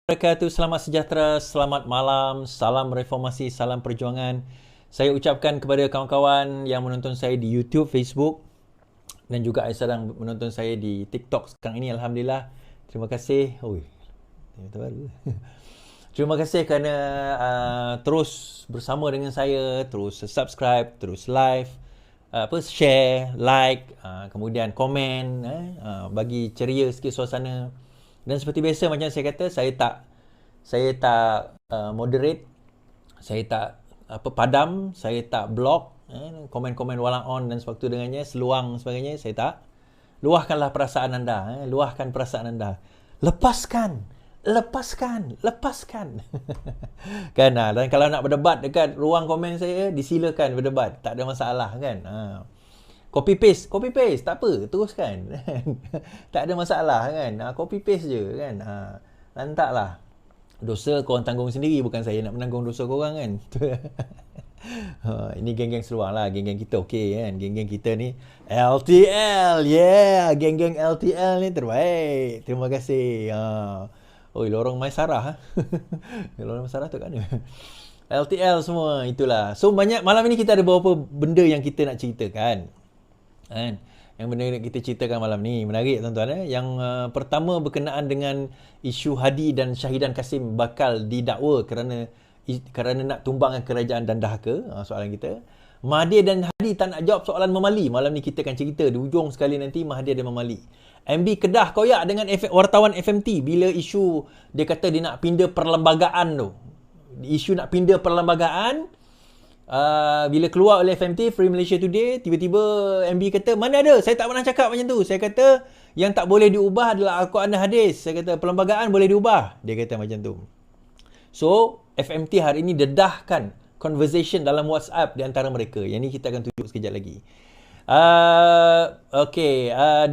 Wabarakatuh, selamat sejahtera, selamat malam, salam reformasi, salam perjuangan. Saya ucapkan kepada kawan-kawan yang menonton saya di YouTube, Facebook dan juga sedang menonton saya di TikTok sekarang ini. Alhamdulillah, terima kasih. Terima kasih kerana terus bersama dengan saya, terus subscribe, terus live, share, like, kemudian komen, bagi ceria sikit suasana. Dan seperti biasa macam saya kata, saya tak moderate, saya tak padam, saya tak block, komen-komen walang on dan sebagainya dengannya, seluang sebagainya, saya tak. Luahkanlah perasaan anda, luahkan perasaan anda. Lepaskan. Kan, dan kalau nak berdebat dekat ruang komen saya, disilakan berdebat, tak ada masalah kan. Copy paste, tak apa, teruskan. Tak ada masalah kan. Copy paste je kan. Lantaklah. Dosa korang tanggung sendiri, bukan saya nak menanggung dosa korang kan. Ini geng-geng seluar lah, geng-geng kita okey kan. Geng-geng kita ni LTL, yeah, geng-geng LTL ni terbaik. Terima kasih. Oi, lorong Maisarah. Lorong Maisarah tu kan. LTL semua, itulah. So banyak, malam ini kita ada beberapa benda yang kita nak ceritakan. Kan? Yang benda yang kita ceritakan malam ni menarik tuan-tuan. Yang pertama berkenaan dengan isu Hadi dan Syahidan Kasim bakal didakwa kerana nak tumbangkan kerajaan dan dahaka. Soalan kita, Mahathir dan Hadi tak nak jawab soalan Memali. Malam ni kita akan cerita di ujung sekali nanti Mahathir dan Memali. MB Kedah koyak dengan wartawan FMT bila isu dia kata dia nak pindah perlembagaan tu. Isu nak pindah perlembagaan, bila keluar oleh FMT, Free Malaysia Today, tiba-tiba MB kata, mana ada, saya tak pernah cakap macam tu. Saya kata yang tak boleh diubah adalah Al-Quran dan Hadis. Saya kata perlembagaan boleh diubah. Dia kata macam tu. So FMT hari ini dedahkan conversation dalam WhatsApp di antara mereka. Yang ni kita akan tunjuk sekejap lagi.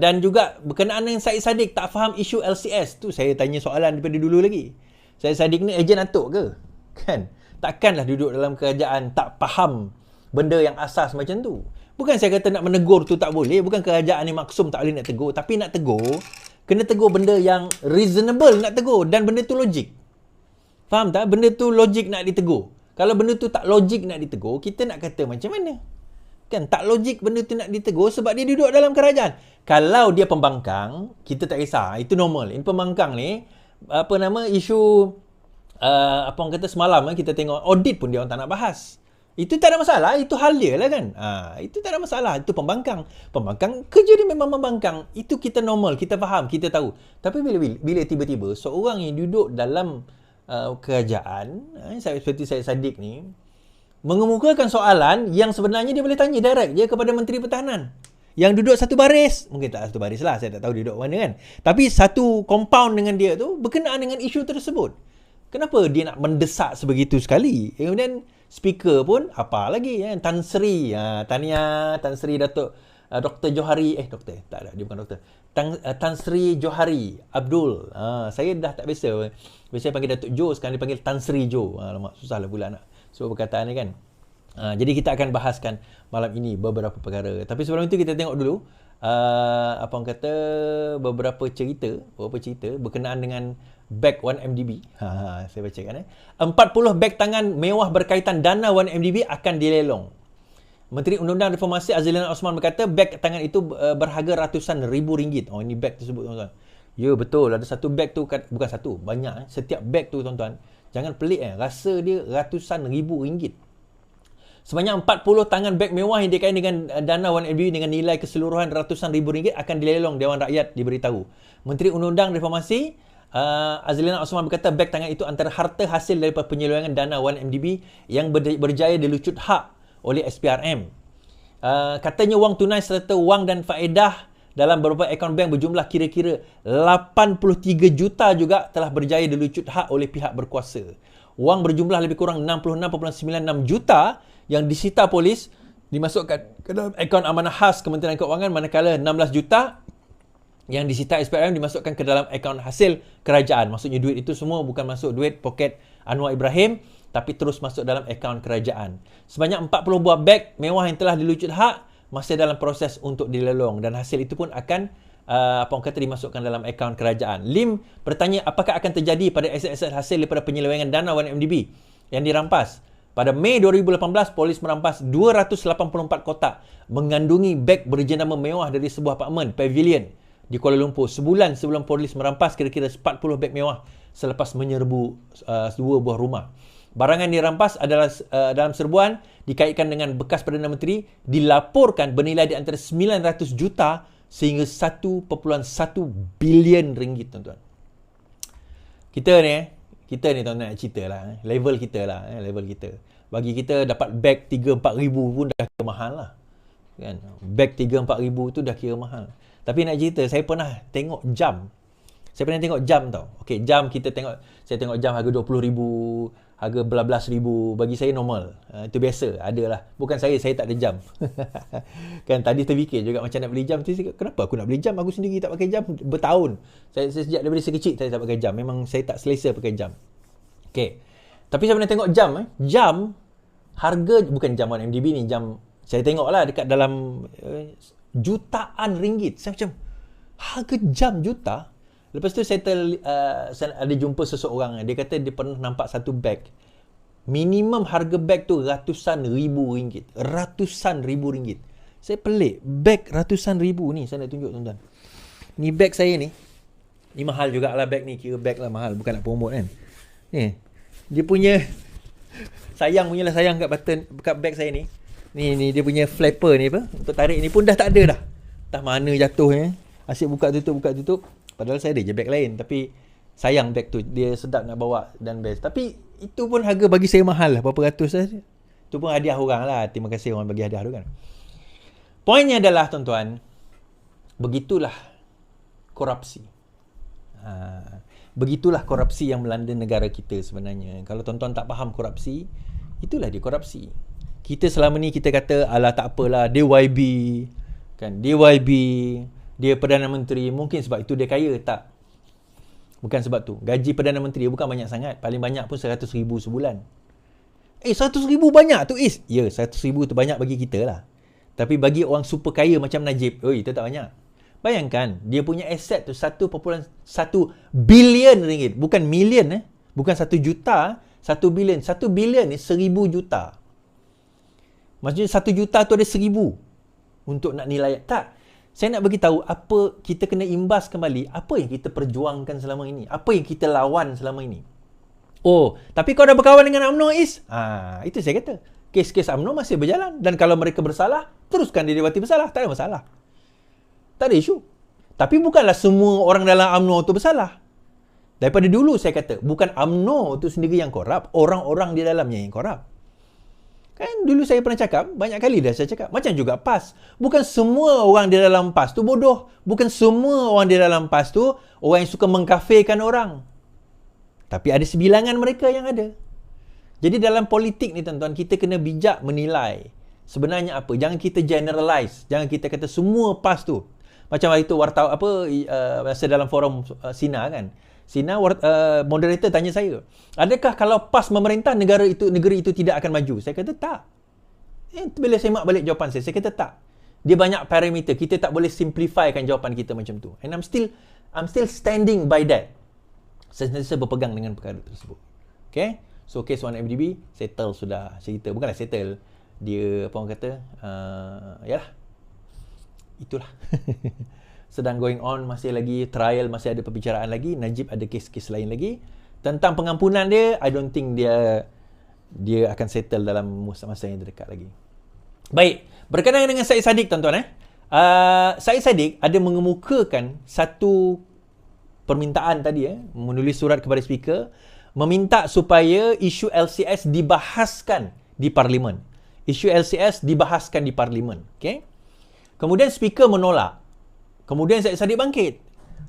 Dan juga berkenaan dengan Syed Saddiq tak faham isu LCS tu, saya tanya soalan daripada dulu lagi. Syed Saddiq ni ejen atuk ke? Kan? Takkanlah duduk dalam kerajaan tak faham benda yang asas macam tu. Bukan saya kata nak menegur tu tak boleh, bukan kerajaan ni maksum tak boleh nak tegur, tapi nak tegur, kena tegur benda yang reasonable nak tegur dan benda tu logik. Faham tak? Benda tu logik nak ditegur. Kalau benda tu tak logik nak ditegur, kita nak kata macam mana? Kan tak logik benda tu nak ditegur sebab dia duduk dalam kerajaan. Kalau dia pembangkang, kita tak kisah, itu normal. Ini pembangkang ni, isu apa orang kata semalam kita tengok audit pun dia orang tak nak bahas. Itu tak ada masalah, itu hal dia lah kan. Itu tak ada masalah, itu pembangkang. Pembangkang kerja dia memang membangkang. Itu kita normal, kita faham, kita tahu. Tapi bila tiba-tiba seorang yang duduk dalam kerajaan, seperti Syed Saddiq ni, mengemukakan soalan yang sebenarnya dia boleh tanya direct je kepada Menteri Pertahanan. Yang duduk satu baris, mungkin tak satu baris lah, saya tak tahu dia duduk mana kan. Tapi satu compound dengan dia tu berkenaan dengan isu tersebut. Kenapa dia nak mendesak sebegitu sekali? Kemudian speaker pun apa lagi ya? Tan Sri, tahniah Tan Sri Datuk Dr. Johari, doktor, tak ada, dia bukan doktor. Tan Sri Johari Abdul. Saya dah tak biasa. Biasanya panggil Datuk Jo, sekarang dia panggil Tan Sri Jo. Alamak, susahlah pula nak sebab perkataan ni kan. Jadi kita akan bahaskan malam ini beberapa perkara. Tapi sebelum itu kita tengok dulu apa orang kata beberapa cerita berkenaan dengan beg 1MDB. Saya bacakan 40 beg tangan mewah berkaitan dana 1MDB akan dilelong. Menteri Undang-Undang Reformasi Azlina Osman berkata beg tangan itu berharga ratusan ribu ringgit. Ini beg tersebut tuan-tuan. Ya betul, ada satu beg tu, bukan satu, banyak. Setiap beg tu tuan-tuan, jangan pelik rasa dia ratusan ribu ringgit. Sebanyak 40 tangan beg mewah yang dikaitkan dengan dana 1MDB dengan nilai keseluruhan ratusan ribu ringgit akan dilelong Dewan Rakyat, diberitahu. Menteri Undang-Undang Reformasi Azlina Osman berkata beg tangan itu antara harta hasil daripada penyelewengan dana 1MDB yang berjaya dilucut hak oleh SPRM. Katanya wang tunai serta wang dan faedah dalam beberapa akaun bank berjumlah kira-kira 83 juta juga telah berjaya dilucut hak oleh pihak berkuasa. Wang berjumlah lebih kurang 66.96 juta yang disita polis dimasukkan ke dalam akaun amanah khas Kementerian Keuangan, manakala 16 juta yang disita SPRM dimasukkan ke dalam akaun hasil kerajaan. Maksudnya duit itu semua bukan masuk duit poket Anwar Ibrahim, tapi terus masuk dalam akaun kerajaan. Sebanyak 40 buah beg mewah yang telah dilucut hak masih dalam proses untuk dilelong dan hasil itu pun akan apa orang kata dimasukkan dalam akaun kerajaan. Lim bertanya apakah akan terjadi pada aset-aset hasil daripada penyelewengan dana 1MDB yang dirampas. Pada Mei 2018, polis merampas 284 kotak mengandungi beg berjenama mewah dari sebuah apartmen Pavilion di Kuala Lumpur. Sebulan sebelum polis merampas kira-kira 40 beg mewah selepas menyerbu dua buah rumah. Barangan dirampas adalah dalam serbuan dikaitkan dengan bekas Perdana Menteri, dilaporkan bernilai di antara 900 juta sehingga 1.1 bilion ringgit, tuan-tuan. Kita ni tuan-tuan nak cerita lah. Level kita. Bagi kita dapat beg 3-4 ribu pun dah kira mahal lah. Kan? Beg 3-4 ribu tu dah kira mahal. Tapi nak cerita, saya pernah tengok jam. Tau. Okey, jam saya tengok jam harga 20 ribu, harga belas ribu. Bagi saya normal. Itu biasa, adalah. Bukan saya tak ada jam. Kan tadi terfikir juga macam nak beli jam tu. Kenapa aku nak beli jam? Aku sendiri tak pakai jam bertahun. Saya sejak daripada saya kecil saya tak pakai jam. Memang saya tak selesa pakai jam. Okey. Tapi saya pernah tengok jam. Jam harga, bukan jam 1MDB ni, jam saya tengok lah dekat dalam jutaan ringgit. Saya macam, harga jam juta? Lepas tu saya ada jumpa seseorang. Dia kata dia pernah nampak satu beg. Minimum harga beg tu ratusan ribu ringgit. Saya pelik. Beg ratusan ribu ni saya nak tunjuk, tuan-tuan. Ni beg saya ni. Ni mahal jugalah beg ni. Kira beg lah mahal. Bukan nak promote kan. Ni. Dia punya sayang kat button, kat beg saya ni. Ni dia punya flapper ni apa. Untuk tarik ni pun dah tak ada dah. Entah mana jatuhnya. Asyik buka tutup. Padahal saya ada je beg lain. Tapi sayang beg tu. Dia sedap nak bawa dan best. Tapi itu pun harga bagi saya mahal lah. Berapa ratus lah. Itu pun hadiah orang lah. Terima kasih orang bagi hadiah tu kan. Poinnya adalah, tuan-tuan, begitulah korupsi. Begitulah korupsi yang melanda negara kita sebenarnya. Kalau tuan-tuan tak faham korupsi, itulah dia korupsi. Kita selama ni kita kata, alah tak apalah, DYB, kan, DYB, dia Perdana Menteri, mungkin sebab itu dia kaya. Tak. Bukan sebab tu. Gaji Perdana Menteri bukan banyak sangat. Paling banyak pun 100 ribu sebulan. 100 ribu banyak tu Is. Ya, 100 ribu tu banyak bagi kita lah. Tapi bagi orang super kaya macam Najib, itu tak banyak. Bayangkan, dia punya aset tu 1.1 bilion ringgit. Bukan million. Bukan 1 juta. 1 bilion. 1 bilion ni 1,000 juta. Maksudnya 1 juta tu ada 1,000 untuk nak nilai. Tak. Saya nak bagi tahu apa kita kena imbas kembali, apa yang kita perjuangkan selama ini, apa yang kita lawan selama ini. Oh, tapi kau dah berkawan dengan UMNO Is? Itu saya kata. Kes-kes UMNO masih berjalan dan kalau mereka bersalah, teruskan didapati bersalah, tak ada masalah. Tak ada isu. Tapi bukanlah semua orang dalam UMNO tu bersalah. Daripada dulu saya kata, bukan UMNO tu sendiri yang korup, orang-orang di dalamnya yang korup. Kan dulu saya pernah cakap, banyak kali dah saya cakap. Macam juga PAS. Bukan semua orang di dalam PAS tu bodoh. Bukan semua orang di dalam PAS tu orang yang suka mengkafirkan orang. Tapi ada sebilangan mereka yang ada. Jadi dalam politik ni, tuan-tuan, kita kena bijak menilai. Sebenarnya apa? Jangan kita generalize. Jangan kita kata semua PAS tu. Macam hari tu masa dalam forum Sina kan. Sina moderator tanya saya, adakah kalau PAS memerintah negeri itu tidak akan maju? Saya kata tak. Bila saya mak balik jawapan saya kata tak. Dia banyak parameter. Kita tak boleh simplifykan jawapan kita macam tu. And I'm still standing by that. Saya sentiasa berpegang dengan perkara tersebut. Okay? So case 1MDB settle sudah. Cerita bukanlah settle. Dia apa orang kata? Yalah. Itulah. Sedang going on, masih lagi trial, masih ada perbicaraan lagi. Najib ada kes-kes lain lagi. Tentang pengampunan dia, I don't think dia akan settle dalam masa yang terdekat lagi. Baik, berkenaan dengan Syed Saddiq, tuan-tuan. Syed Saddiq ada mengemukakan satu permintaan tadi, menulis surat kepada speaker, meminta supaya isu LCS dibahaskan di Parlimen. Isu LCS dibahaskan di Parlimen. Okay? Kemudian speaker menolak. Kemudian Syed Saddiq bangkit.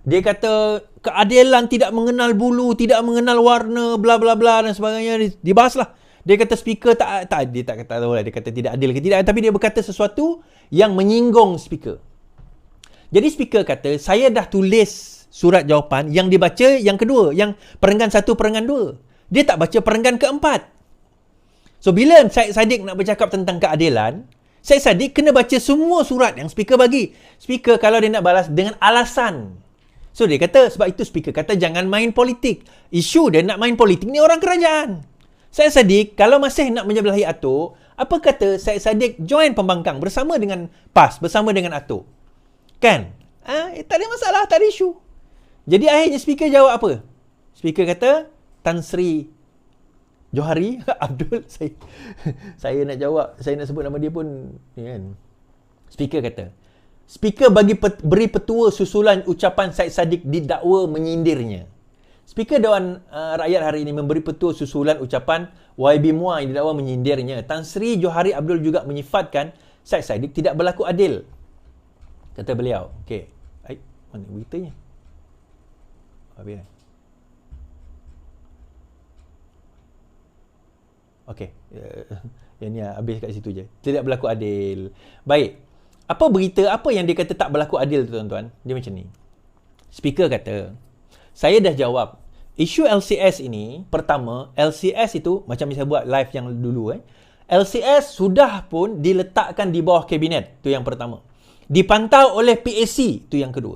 Dia kata keadilan tidak mengenal bulu, tidak mengenal warna, bla bla bla dan sebagainya. Dibahaslah. Dia kata speaker dia tak kata tahu lah, dia kata tidak adil ke tidak, tapi dia berkata sesuatu yang menyinggung speaker. Jadi speaker kata, saya dah tulis surat jawapan yang dibaca yang kedua, yang perenggan 1, perenggan 2. Dia tak baca perenggan keempat. So bila Syed Saddiq nak bercakap tentang keadilan, Syed Saddiq kena baca semua surat yang speaker bagi. Speaker kalau dia nak balas dengan alasan. So dia kata, sebab itu speaker kata jangan main politik. Isu dia nak main politik ni orang kerajaan. Syed Saddiq kalau masih nak menyebelahi Atok, apa kata Syed Saddiq join pembangkang bersama dengan PAS, bersama dengan Atok. Kan? Tak ada masalah, tak ada isu. Jadi akhirnya speaker jawab apa? Speaker kata, Tan Sri Johari Abdul, saya nak jawab, saya nak sebut nama dia pun ni kan. Speaker kata, speaker beri petua susulan ucapan Syed Saddiq didakwa menyindirnya. Speaker Dewan Rakyat hari ini memberi petua susulan ucapan YB Muar yang didakwa menyindirnya. Tan Sri Johari Abdul juga menyifatkan Syed Saddiq tidak berlaku adil. Kata beliau. Okey. Mana beritanya? Habis. Okey. Yang ni habis kat situ je. Tidak berlaku adil. Baik. Apa berita, apa yang dia kata tak berlaku adil tu tuan-tuan? Dia macam ni. Speaker kata, saya dah jawab. Isu LCS ini, pertama, LCS itu, macam saya buat live yang dulu. LCS sudah pun diletakkan di bawah kabinet. Itu yang pertama. Dipantau oleh PAC. Itu yang kedua.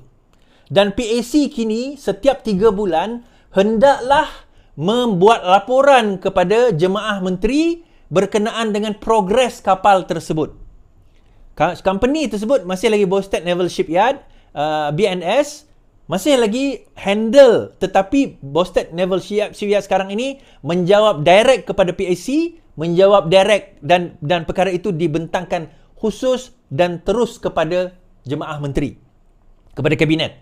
Dan PAC kini, setiap 3 bulan, hendaklah membuat laporan kepada jemaah menteri berkenaan dengan progres kapal tersebut. Company tersebut masih lagi Boston Naval Shipyard, BNS, masih lagi handle, tetapi Boston Naval Shipyard sekarang ini menjawab direct kepada PAC, menjawab direct dan perkara itu dibentangkan khusus dan terus kepada jemaah menteri, kepada kabinet.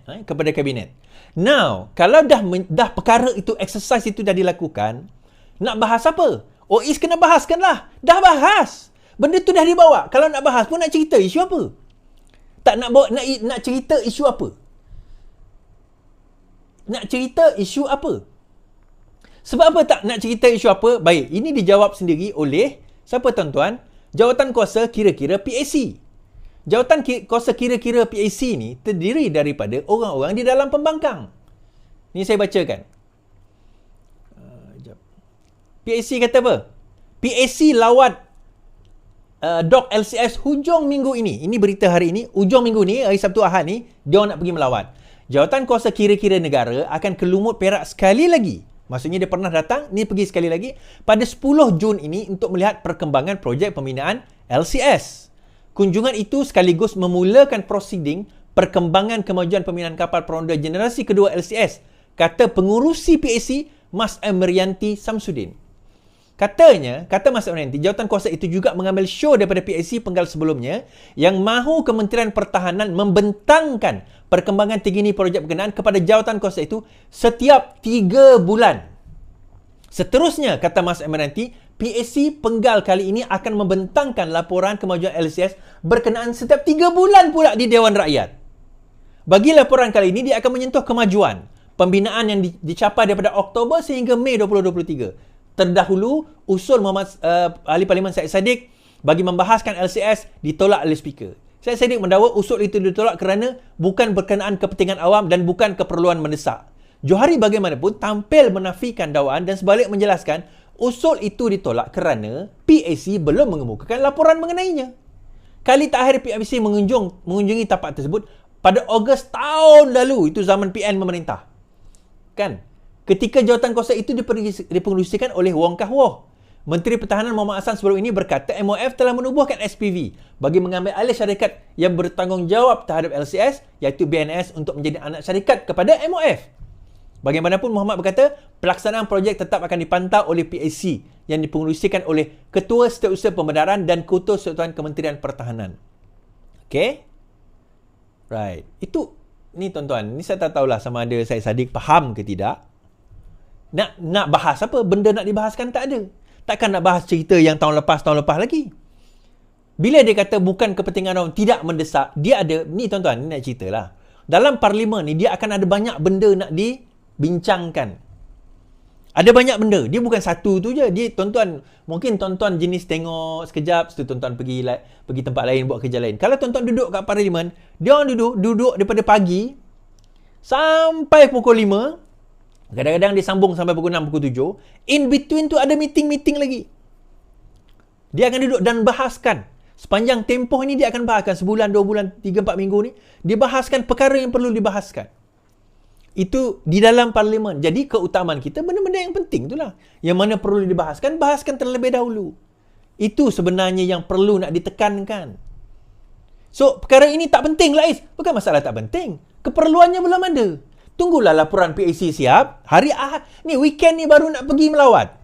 Now, kalau dah perkara itu, exercise itu dah dilakukan, nak bahas apa? OIS kena bahaskanlah. Dah bahas. Benda tu dah dibawa. Kalau nak bahas pun nak cerita isu apa? Tak nak bawa, nak cerita isu apa? Nak cerita isu apa? Sebab apa tak nak cerita isu apa? Baik, ini dijawab sendiri oleh siapa tuan-tuan? Jawatan kuasa kira-kira PAC. Jawatan kuasa kira-kira PAC ni terdiri daripada orang-orang di dalam pembangkang. Ni saya bacakan. PAC kata apa? PAC lawat Dok LCS hujung minggu ini. Ini berita hari ini. Hujung minggu ni, hari Sabtu Ahad ni, dia nak pergi melawat. Jawatan kuasa kira-kira negara akan ke Lumut Perak sekali lagi. Maksudnya dia pernah datang, ni pergi sekali lagi pada 10 Jun ini untuk melihat perkembangan projek pembinaan LCS. Kunjungan itu sekaligus memulakan prosiding perkembangan kemajuan pembinaan kapal peronda generasi kedua LCS, kata pengurusi PAC Mas Emrianti Samsudin. Kata Mas Emrianti, jawatan kuasa itu juga mengambil show daripada PAC penggal sebelumnya yang mahu Kementerian Pertahanan membentangkan perkembangan terkini projek berkenaan kepada jawatan kuasa itu setiap 3 bulan. Seterusnya, kata Mas Emrianti, PAC penggal kali ini akan membentangkan laporan kemajuan LCS berkenaan setiap 3 bulan pula di Dewan Rakyat. Bagi laporan kali ini, dia akan menyentuh kemajuan pembinaan yang dicapai daripada Oktober sehingga Mei 2023. Terdahulu, usul Ahli Parlimen Syed Saddiq bagi membahaskan LCS ditolak oleh Speaker. Syed Saddiq mendakwa usul itu ditolak kerana bukan berkenaan kepentingan awam dan bukan keperluan mendesak. Johari bagaimanapun tampil menafikan dakwaan dan sebalik menjelaskan usul itu ditolak kerana PAC belum mengemukakan laporan mengenainya. Kali terakhir PAC mengunjungi tapak tersebut pada Ogos tahun lalu, itu zaman PN memerintah. Kan? Ketika jawatan kuasa itu dipengerusikan oleh Wong Kah Woh. Menteri Pertahanan Muhammad Hassan sebelum ini berkata MOF telah menubuhkan SPV bagi mengambil alih syarikat yang bertanggungjawab terhadap LCS, iaitu BNS, untuk menjadi anak syarikat kepada MOF. Bagaimanapun, Muhammad berkata pelaksanaan projek tetap akan dipantau oleh PAC yang dipengerusikan oleh Ketua Setiausaha Pembenaran dan Ketua Satuan Kementerian Pertahanan. Okay? Right. Itu, ni tuan-tuan, ni saya tak tahulah sama ada Syed Saddiq faham ke tidak. Nak bahas apa? Benda nak dibahaskan tak ada. Takkan nak bahas cerita yang tahun lepas lagi. Bila dia kata bukan kepentingan orang, tidak mendesak, dia ada, ni tuan-tuan, ni nak ceritalah. Dalam parlimen ni, dia akan ada banyak benda nak dibincangkan. Ada banyak benda. Dia bukan satu tu je. Dia, tuan-tuan, mungkin tuan-tuan jenis tengok sekejap, setelah tuan-tuan pergi tempat lain, buat kerja lain. Kalau tuan-tuan duduk kat parlimen, dia orang duduk daripada pagi sampai pukul 5. Kadang-kadang dia sambung sampai pukul 6, pukul 7. In between tu ada meeting-meeting lagi. Dia akan duduk dan bahaskan Sepanjang tempoh ini dia akan bahaskan sebulan, 2 bulan, 3, 4 minggu ni, dia bahaskan perkara yang perlu dibahaskan. Itu di dalam parlimen. Jadi keutamaan kita benda-benda yang penting itulah. Yang mana perlu dibahaskan, bahaskan terlebih dahulu. Itu sebenarnya yang perlu nak ditekankan. So, perkara ini tak penting lah, Is. Bukan masalah tak penting. Keperluannya belum ada. Tunggulah laporan PAC siap. Hari Ahad. Ni weekend ni baru nak pergi melawat.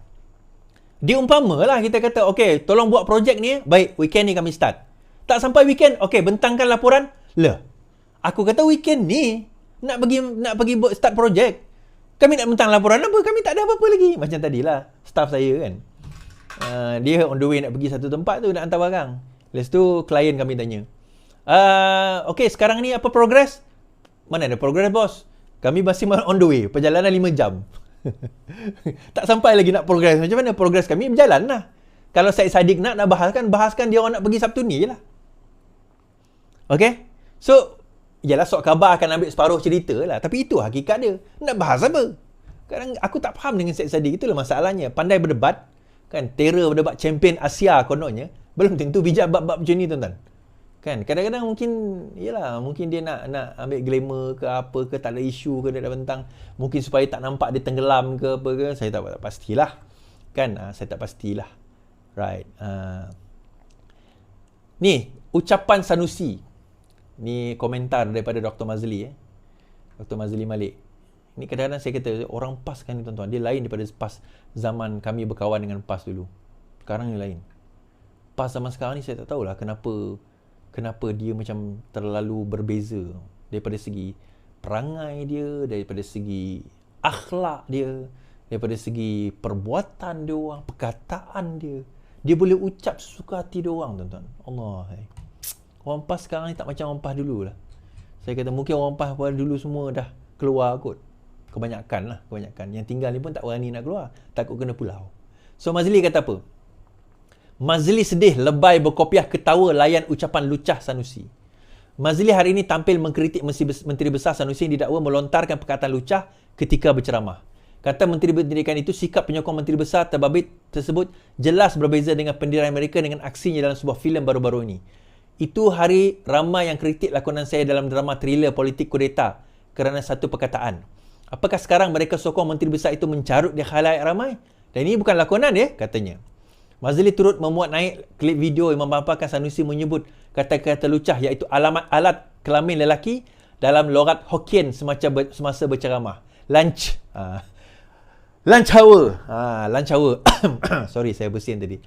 Dia umpamalah kita kata, okay, tolong buat projek ni. Baik, weekend ni kami start. Tak sampai weekend, okay, bentangkan laporan. Lah, aku kata weekend ni nak pergi buat start projek. Kami nak bentang laporan apa? Kami tak ada apa-apa lagi. Macam tadilah, staff saya kan. Dia on the way nak pergi satu tempat tu, nak hantar barang. Lepas tu, klien kami tanya. Okay, sekarang ni apa progress? Mana ada progress, bos? Kami masih on the way. Perjalanan 5 jam. Tak sampai lagi nak progress. Macam mana progress kami? Berjalan lah. Kalau Syed Saddiq nak bahaskan dia orang nak pergi Sabtu ni je lah. Okay? So, yalah sok khabar akan ambil separuh cerita lah. Tapi itu hakikat dia. Nak bahas apa? Kadang aku tak faham dengan Syed Saddiq. Itulah masalahnya. Pandai berdebat. Kan? Terror berdebat champion Asia kononnya. Belum tentu bijak bab-bab macam ni, tuan-tuan. Kan? Kadang-kadang mungkin dia nak ambil glamour ke apa ke, tak ada isu ke dia dah bentang. Mungkin supaya tak nampak dia tenggelam ke apa ke. Saya tak pastilah. Kan? Saya tak pastilah. Right. Ni, ucapan Sanusi. Ni komentar daripada Dr. Mazli. Dr. Mazli Malik. Ni kadang-kadang saya kata, orang PAS kan ni tuan-tuan. Dia lain daripada PAS zaman kami berkawan dengan PAS dulu. Sekarang ni lain. PAS zaman sekarang ni saya tak tahulah kenapa dia macam terlalu berbeza daripada segi perangai dia, daripada segi akhlak dia, daripada segi perbuatan dia orang, perkataan dia. Dia boleh ucap sesuka hati dia orang, tuan-tuan. Allah. Orang PAS sekarang ni tak macam orang PAS dulu lah. Saya kata mungkin orang PAS dulu semua dah keluar kot. Kebanyakan. Yang tinggal ni pun tak berani nak keluar. Takut kena pulau. So Mazli kata apa? Mazli sedih, lebay, berkopiah, ketawa, layan ucapan lucah Sanusi. Mazli hari ini tampil mengkritik Menteri Besar Sanusi yang didakwa melontarkan perkataan lucah ketika berceramah. Kata Menteri Pendidikan itu, sikap penyokong Menteri Besar terbabit tersebut jelas berbeza dengan pendirian mereka dengan aksinya dalam sebuah filem baru-baru ini. Itu hari ramai yang kritik lakonan saya dalam drama thriller politik kudeta kerana satu perkataan. Apakah sekarang mereka sokong Menteri Besar itu mencarut di khalayak ramai? Dan ini bukan lakonan ya, katanya. Mazli turut memuat naik klip video yang memaparkan Sanusi menyebut kata-kata lucah iaitu alamat alat kelamin lelaki dalam logat Hokkien semasa berceramah. Lunch hour. Lunch hour. Sorry, saya bersin tadi.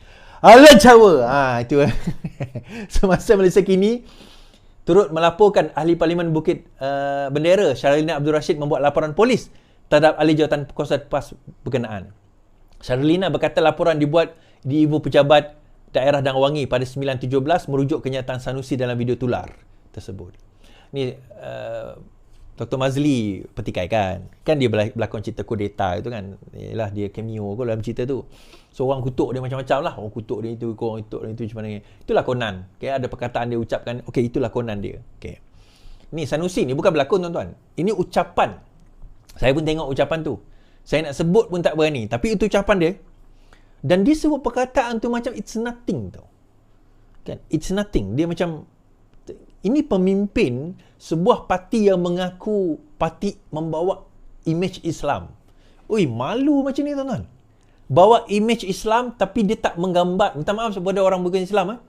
Lunch hour. Itu. Semasa Malaysia kini turut melaporkan ahli Parlimen Bukit Bendera Syarlina Abdul Rashid membuat laporan polis terhadap ahli jawatan kuasa PAS berkenaan. Syarlina berkata laporan dibuat di Ibu Pejabat Daerah Dang Wangi pada 9/17 merujuk kenyataan Sanusi dalam video tular tersebut. Ni Dr. Mazli petikai kan dia berlakon cerita kudeta itu kan. Yalah, dia cameo kot dalam cerita tu. So orang kutuk dia macam-macam lah. Orang kutuk dia itu, orang kutuk dia itu macam mana. Itu lakonan. Okay, ada perkataan dia ucapkan. Okay, itu lakonan dia. Okay. Ni Sanusi ni bukan berlakon, tuan-tuan. Ini ucapan. Saya pun tengok ucapan tu. Saya nak sebut pun tak berani. Tapi itu ucapan dia. Dan dia sebut perkataan tu macam it's nothing tau. Kan? It's nothing. Dia macam, ini pemimpin sebuah parti yang mengaku parti membawa imej Islam. Ui, malu macam ni, tuan-tuan. Bawa imej Islam tapi dia tak menggambar. Minta maaf kepada orang bukan Islam.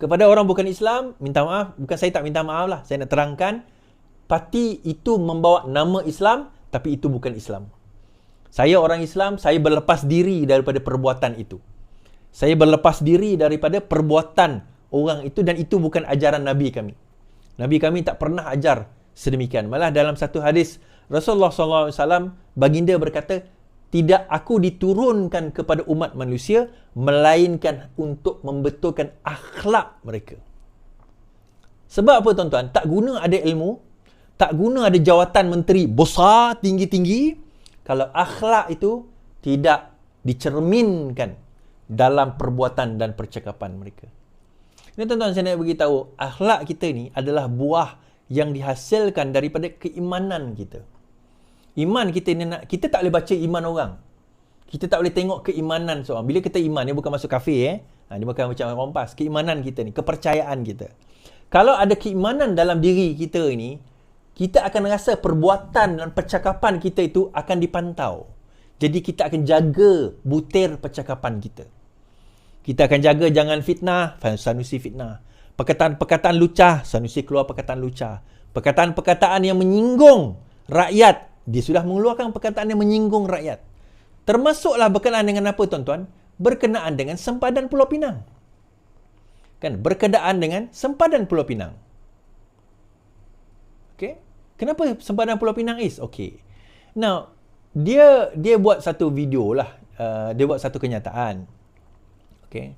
Kepada orang bukan Islam, minta maaf. Bukan saya tak minta maaf lah. Saya nak terangkan. Parti itu membawa nama Islam tapi itu bukan Islam. Saya orang Islam, saya berlepas diri daripada perbuatan itu. Saya berlepas diri daripada perbuatan orang itu dan itu bukan ajaran Nabi kami. Nabi kami tak pernah ajar sedemikian. Malah dalam satu hadis, Rasulullah SAW, baginda berkata, tidak aku diturunkan kepada umat manusia, melainkan untuk membetulkan akhlak mereka. Sebab apa, tuan-tuan? Tak guna ada ilmu, tak guna ada jawatan menteri besar, tinggi-tinggi, kalau akhlak itu tidak dicerminkan dalam perbuatan dan percakapan mereka. Ini tuan-tuan, saya nak beritahu, akhlak kita ni adalah buah yang dihasilkan daripada keimanan kita. Iman kita ni, kita tak boleh baca iman orang. Kita tak boleh tengok keimanan seorang. Bila kita iman, ni bukan masuk kafir Dia bukan macam kompas. Keimanan kita ni, kepercayaan kita. Kalau ada keimanan dalam diri kita ni, kita akan rasa perbuatan dan percakapan kita itu akan dipantau. Jadi kita akan jaga butir percakapan kita. Kita akan jaga jangan fitnah, Sanusi fitnah. Perkataan-perkataan lucah, Sanusi keluar perkataan lucah. Perkataan-perkataan yang menyinggung rakyat, dia sudah mengeluarkan perkataan yang menyinggung rakyat. Termasuklah berkenaan dengan apa tuan-tuan? Berkenaan dengan sempadan Pulau Pinang. Kan? Berkenaan dengan sempadan Pulau Pinang. Okay? Kenapa sempadan Pulau Pinang is? Okay. Now, dia buat satu video lah. Dia buat satu kenyataan. Okay.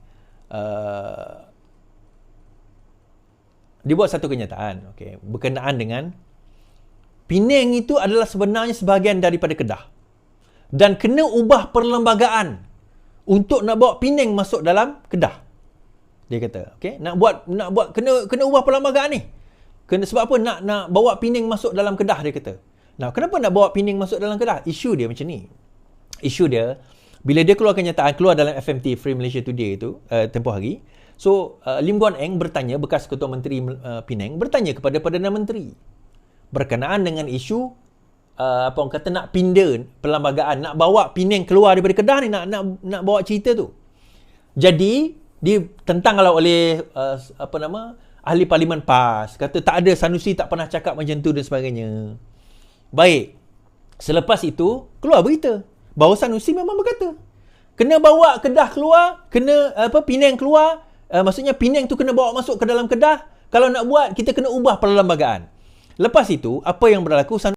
Dia buat satu kenyataan. Okay. Berkenaan dengan Penang itu adalah sebenarnya sebahagian daripada Kedah. Dan kena ubah perlembagaan untuk nak bawa Penang masuk dalam Kedah. Dia kata, okey, nak buat kena ubah perlembagaan ni. Sebab apa nak bawa Penang masuk dalam Kedah, dia kata. Nah, kenapa nak bawa Penang masuk dalam Kedah? Isu dia macam ni. Isu dia bila dia keluar kenyataan keluar dalam FMT Free Malaysia Today itu tempoh hari. So Lim Guan Eng bertanya, bekas Ketua Menteri Penang bertanya kepada Perdana Menteri berkenaan dengan isu apa orang kata nak pindah perlembagaan, nak bawa Penang keluar daripada Kedah ni, nak bawa cerita tu. Jadi ditentang kalau oleh ahli parlimen PAS, kata tak ada, Sanusi tak pernah cakap macam tu dan sebagainya. Baik. Selepas itu keluar berita bahawa Sanusi memang berkata kena bawa Kedah keluar, kena Penang keluar, maksudnya Penang tu kena bawa masuk ke dalam Kedah. Kalau nak buat, kita kena ubah perlembagaan. Lepas itu apa yang berlaku,